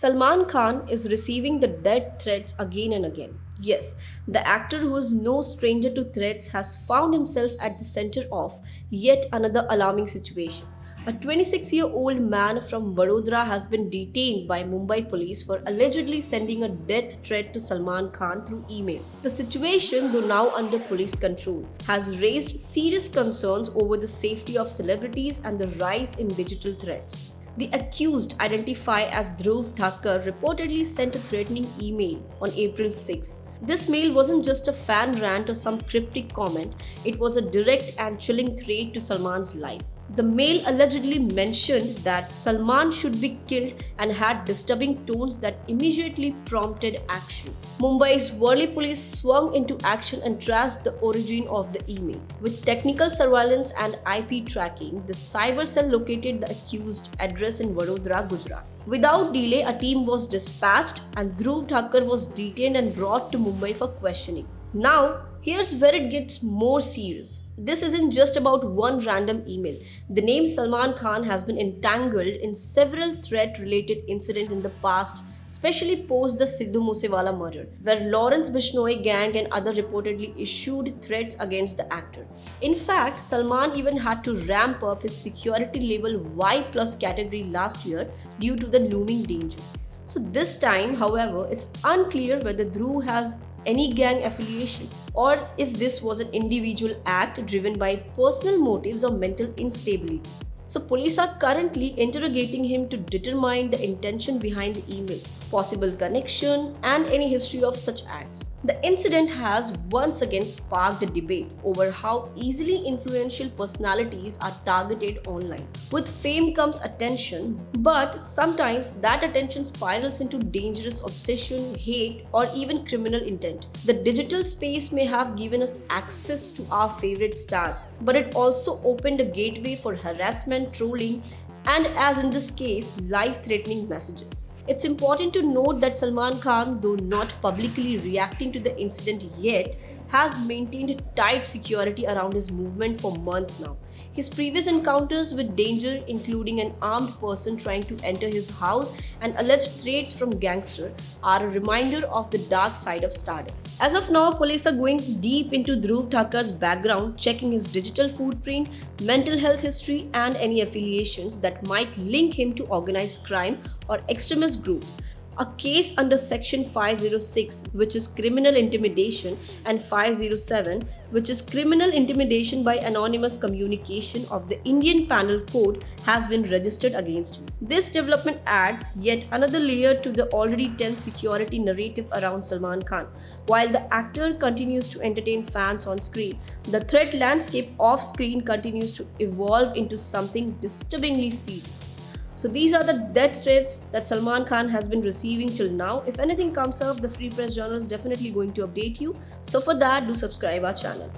Salman Khan is receiving the death threats again and again. Yes, the actor who is no stranger to threats has found himself at the center of yet another alarming situation. A 26-year-old man from Vadodara has been detained by Mumbai police for allegedly sending a death threat to Salman Khan through email. The situation, though now under police control, has raised serious concerns over the safety of celebrities and the rise in digital threats. The accused, identified as Dhruv Thakkar, reportedly sent a threatening email on April 6. This mail wasn't just a fan rant or some cryptic comment, it was a direct and chilling threat to Salman's life. The mail allegedly mentioned that Salman should be killed and had disturbing tones that immediately prompted action. Mumbai's Worli police swung into action and traced the origin of the email. With technical surveillance and IP tracking, the cyber cell located the accused address in Vadodara, Gujarat. Without delay, a team was dispatched and Dhruv Thakkar was detained and brought to Mumbai for questioning. Now, here's where it gets more serious. This isn't just about one random email. The name Salman Khan has been entangled in several threat-related incidents in the past, especially post the Sidhu Moosewala murder, where Lawrence Bishnoi gang and others reportedly issued threats against the actor. In fact, Salman even had to ramp up his security level Y+ category last year due to the looming danger. So this time, however, it's unclear whether Dhruv has any gang affiliation or if this was an individual act driven by personal motives or mental instability. So police are currently interrogating him to determine the intention behind the email, possible connection, and any history of such acts. The incident has once again sparked a debate over how easily influential personalities are targeted online. With fame comes attention, but sometimes that attention spirals into dangerous obsession, hate, or even criminal intent. The digital space may have given us access to our favorite stars, but it also opened a gateway for harassment, trolling, and, as in this case, life-threatening messages. It's important to note that Salman Khan, though not publicly reacting to the incident yet, has maintained tight security around his movement for months now. His previous encounters with danger, including an armed person trying to enter his house and alleged threats from gangsters, are a reminder of the dark side of stardom. As of now, police are going deep into Dhruv Thakkar's background, checking his digital footprint, mental health history, and any affiliations that might link him to organized crime or extremist groups. A case under Section 506, which is criminal intimidation, and 507, which is criminal intimidation by anonymous communication of the Indian Penal Code, has been registered against him. This development adds yet another layer to the already tense security narrative around Salman Khan. While the actor continues to entertain fans on screen, the threat landscape off screen continues to evolve into something disturbingly serious. So these are the death threats that Salman Khan has been receiving till now. If anything comes up, the Free Press Journal is definitely going to update you. So for that, do subscribe our channel.